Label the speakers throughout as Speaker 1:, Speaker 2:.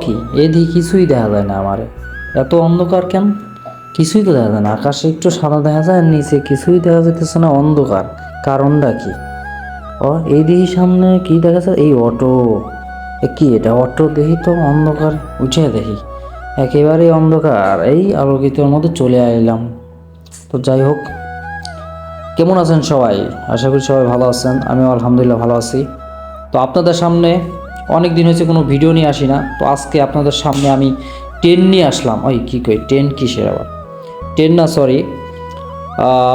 Speaker 1: কি এদিকে কিছুই দেখা যায় না আমারে, এত অন্ধকার কেন? কিছুই তো দেখা যায় না, আকাশে একটু সাদা দেখা যায় আর নিচে কিছুই দেখা যাইতেছে না, অন্ধকার। কারণটা কি? এই দেখি সামনে কি দেখা যায়, এই অটো। কি এটা? অটো দেখি তো, অন্ধকার। উঠে দেখি একেবারে অন্ধকার, এই আলোকিতের মধ্যে চলে আইলাম। তো যাই হোক, কেমন আছেন সবাই? আশা করি সবাই ভালো আছেন, আমিও আলহামদুলিল্লাহ ভালো আছি। তো আপনাদের সামনে অনেক দিন হয়েছে কোনো ভিডিও নিয়ে আসি না, তো আজকে আপনাদের সামনে আমি ট্রেন নিয়ে আসলাম। ওই কী কই, ট্রেন কিসের আবার? ট্রেন না, সরি।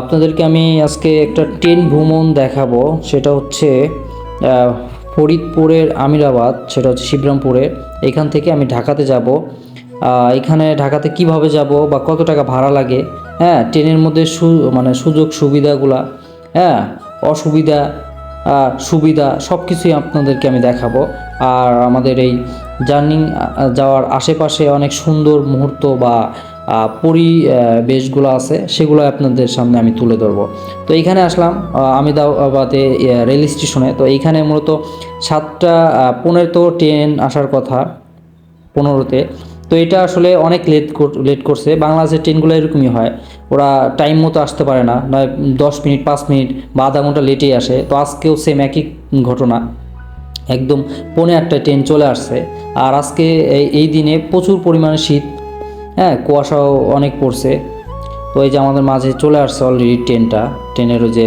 Speaker 1: আপনাদেরকে আমি আজকে একটা ট্রেন ভ্রমণ দেখাবো। সেটা হচ্ছে ফরিদপুরের আমিরাবাদ, সেটা হচ্ছে শিবরামপুরে। এখান থেকে আমি ঢাকাতে যাব। এখানে ঢাকাতে কিভাবে যাব বা কত টাকা ভাড়া লাগে, হ্যাঁ, ট্রেনের মধ্যে মানে সুযোগ সুবিধাগুলা, হ্যাঁ, অসুবিধা, সুবিধা সব কিছুই আপনাদেরকে আমি দেখাবো। আর আমাদের এই জার্নি যাওয়ার আশেপাশে অনেক সুন্দর মুহূর্ত বা পরিবেশগুলো আছে, সেগুলো আপনাদের সামনে আমি তুলে ধরবো। তো এইখানে আসলাম আমিদাবাদে রেল স্টেশনে। তো এইখানে মূলত 7টা 15 ট্রেন আসার কথা, 15তে। তো এটা আসলে অনেক লেট করছে। বাংলাদেশের ট্রেনগুলো এরকমই হয়, ওরা টাইম মতো আসতে পারে না, নয় 10 মিনিট 5 মিনিট বা আধা ঘন্টা লেটেই আসে। তো আজকেও সেম একই ঘটনা, একদম 8:45টায় ট্রেন চলে আসছে। আর আজকে এই দিনে প্রচুর পরিমাণে শীত, হ্যাঁ, কুয়াশাও অনেক পড়ছে। তো এই যে আমাদের মাঝে চলে আসছে অলরেডি ট্রেনটা। ট্রেনের ওই যে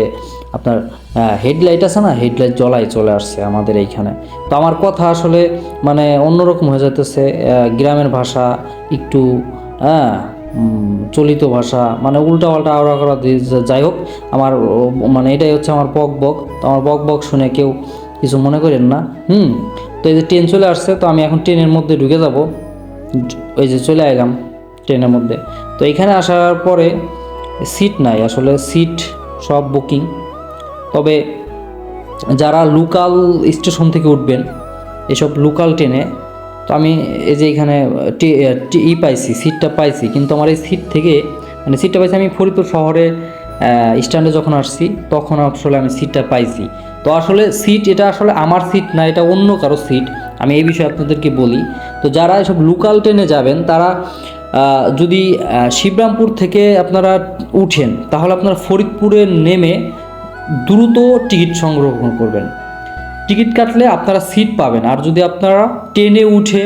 Speaker 1: আপনার হেডলাইট আছে না, হেডলাইট জ্বলাই চলে আসছে আমাদের এইখানে। তো আমার কথা আসলে মানে অন্যরকম হয়ে যাইতেছে, গ্রামের ভাষা একটু, হ্যাঁ, চলিত ভাষা, মানে উল্টাপাল্টা আওড়া করা। যাই হোক, আমার মানে এটাই হচ্ছে আমার বক বক। তো আমার বক বক শুনে কেউ কিছু মনে করেন না। তো এই যে ট্রেন চলে আসছে, তো আমি এখন ট্রেনের মধ্যে ঢুকে যাব। ওই যে চলে এলাম ট্রেনের মধ্যে। তো এখানে আসার পরে সিট নাই, আসলে সিট সব বুকিং। তবে যারা লোকাল স্টেশন থেকে উঠবেন এসব লোকাল ট্রেনে, তো আমি এই যে এখানে পাইছি, সিটটা পাইছি, কিন্তু আমার এই সিট থেকে মানে সিটটা পাইছি আমি ফরিদপুর শহরে স্ট্যান্ডে যখন আসছি, তখন আসলে আমি সিটটা পাইছি। তো আসলে সিট এটা আসলে আমার সিট না, এটা অন্য কারো সিট। আমি এই বিষয়ে আপনাদেরকে বলি। তো যারা এসব লোকাল ট্রেনে যাবেন, তারা যদি শিবরামপুর থেকে আপনারা উঠেন, তাহলে আপনারা ফরিদপুরে নেমে দ্রুত টিকিট সংগ্রহ করবেন। টিকিট কাটলে আপনারা সিট পাবেন। আর যদি আপনারা ট্রেনে উঠে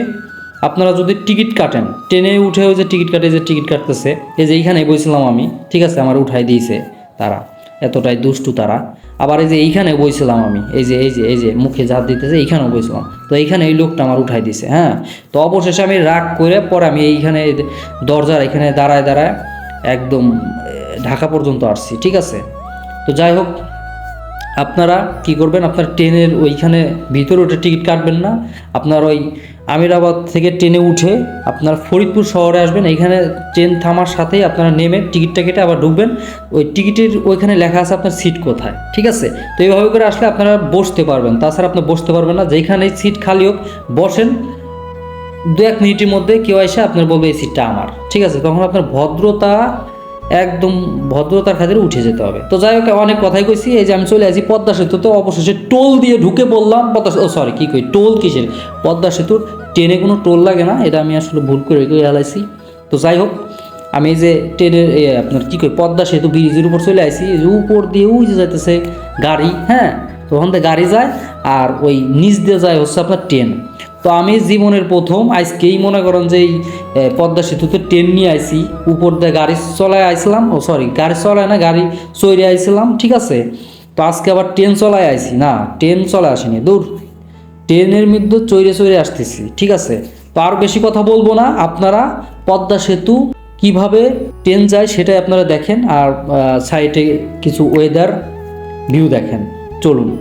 Speaker 1: আপনারা যদি টিকিট কাটেন, ট্রেনে উঠে ওই যে টিকিট কাটে, যে টিকিট কাটতেছে, এই যে এইখানে বইছিলাম আমি, ঠিক আছে, আমার উঠাই দিয়েছে তারা, এতটাই দুষ্টু তারা। আবার এই যে এইখানে বইছিলাম আমি, এই যে মুখে ঝাঁপ দিতেছে, এইখানেও বইছিলাম। তো এইখানে এই লোকটা আমার উঠাই দিছে, হ্যাঁ। তো অবশেষে আমি রাগ করে পরে আমি এইখানে দরজার এখানে দাঁড়ায় দাঁড়ায় একদম ঢাকা পর্যন্ত আসছি, ঠিক আছে। তো যাই হোক, আপনারা কি করবেন, আপনার ট্রেনের ওইখানে ভিতরে ওটা টিকিট কাটবেন না, আপনার ওই আমিরাবাদ থেকে ট্রেনে উঠে আপনার ফরিদপুর শহরে আসবেন। এইখানে ট্রেন থামার সাথেই আপনারা নেমে টিকিটটা কেটে আবার ঢুকবেন। ওই টিকিটের ওইখানে লেখা আছে আপনার সিট কোথায়, ঠিক আছে। তো এইভাবে করে আসলে আপনারা বসতে পারবেন, তাছাড়া আপনি বসতে পারবেন না। যেখানেই সিট খালি হোক বসেন, 2-1 মিনিটের মধ্যে কেউ এসে আপনার বলবে এই সিটটা আমার, ঠিক আছে। তখন আপনার ভদ্রতা, একদম ভদ্রতার খাতিরে উঠে যেতে হবে। তো যাই হোক, অনেক কথাই কইছি। এই যে আমি চলে আসি পদ্মা সেতু, তো অবশেষে টোল দিয়ে ঢুকে পড়লাম সরি, কী কই, টোল কিসের? পদ্মা সেতুর ট্রেনে কোনো টোল লাগে না, এটা আমি আসলে ভুল করে হেলাইছি। তো যাই হোক, আমি এই যে ট্রেনের আপনার কী কই, পদ্মা সেতু ব্রিজের উপর চলে আসি। এই যে উপর দিয়ে ওই যে যাইতেছে গাড়ি, হ্যাঁ। তো ওখান থেকে গাড়ি যায়, আর ওই নিচ দিয়ে যায় হচ্ছে আপনার ট্রেন। তো আমি জীবনের প্রথম আজকেই মনে করেন যে এই পদ্মা সেতুতে ট্রেন নিয়ে আইছি, উপর দিয়ে গাড়ি চলায় আইছিলাম, গাড়ি চলায় না, গাড়ি চড়ে আইছিলাম, ঠিক আছে। তো আজকে আবার ট্রেন চলায় আইছি, না ট্রেন চলে আসেনি, দূর, ট্রেনের মধ্যে চড়ে চড়ে আসতেছি, ঠিক আছে। তো আর বেশি কথা বলবো না, আপনারা পদ্মা সেতু কিভাবে ট্রেন যায় সেটাই আপনারা দেখেন, আর সাইডে কিছু ওয়েদার ভিউ দেখেন, চলুন।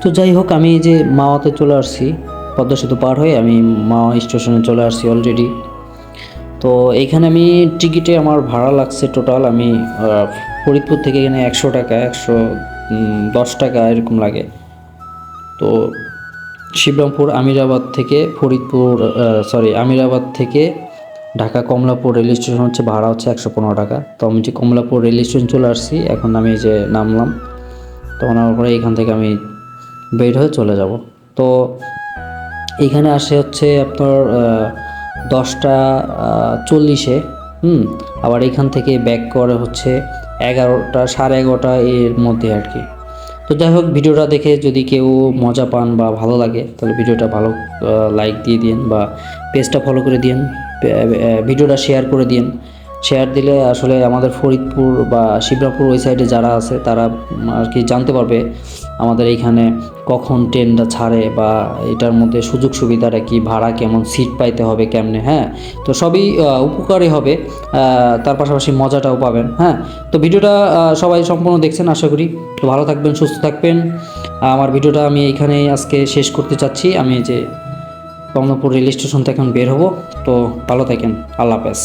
Speaker 1: তো যাই হোক, আমি এই যে মাওয়াতে চলে আসছি, পদ্মা সেতু পার হয়ে আমি মাওয়া স্টেশনে চলে আসছি অলরেডি। তো এইখানে আমি টিকিটে আমার ভাড়া লাগছে টোটাল, আমি ফরিদপুর থেকে এখানে 100 টাকা, 110 টাকা এরকম লাগে। তো শিবরামপুর আমিরাবাদ থেকে ফরিদপুর, আমিরাবাদ থেকে ঢাকা কমলাপুর রেল স্টেশন হচ্ছে ভাড়া হচ্ছে 115 টাকা। তো আমি যে কমলাপুর রেল স্টেশন চলে আসছি, এখন আমি এই যে নামলাম। তো নামার পরে এখান থেকে আমি বের হয়ে চলে যাব। তো এইখানে আসে হচ্ছে আপনার 10টা 40-এ। আবার এখান থেকে ব্যাক করে হচ্ছে 11টা, 11:30 এর মধ্যে আর কি। তো যাই হোক, ভিডিওটা দেখে যদি কেউ মজা পান বা ভালো লাগে তাহলে ভিডিওটা ভালো লাইক দিয়ে দিন বা পেজটা ফলো করে দিন, ভিডিওটা শেয়ার করে দিন। শেয়ার দিলে আসলে আমাদের ফরিদপুর বা শিবরামপুর ওই সাইডে যারা আছে তারা আর কি জানতে পারবে আমাদের এইখানে কখন ট্রেনটা ছাড়ে বা এটার মধ্যে সুযোগ সুবিধাটা কি, ভাড়া কেমন, সিট পাইতে হবে কেমনে। হ্যাঁ, তো সবই উপকারী হবে, তার পাশাপাশি মজাটাও পাবেন। হ্যাঁ, তো ভিডিওটা সবাই সম্পূর্ণ দেখছেন আশা করি। তো ভালো থাকবেন, সুস্থ থাকবেন। আমার ভিডিওটা আমি এইখানেই আজকে শেষ করতে চাচ্ছি। আমি যে কমলাপুর রেল স্টেশন থেকে এখন বের হব। তো ভালো থাকেন, আল্লাহ হাফেজ।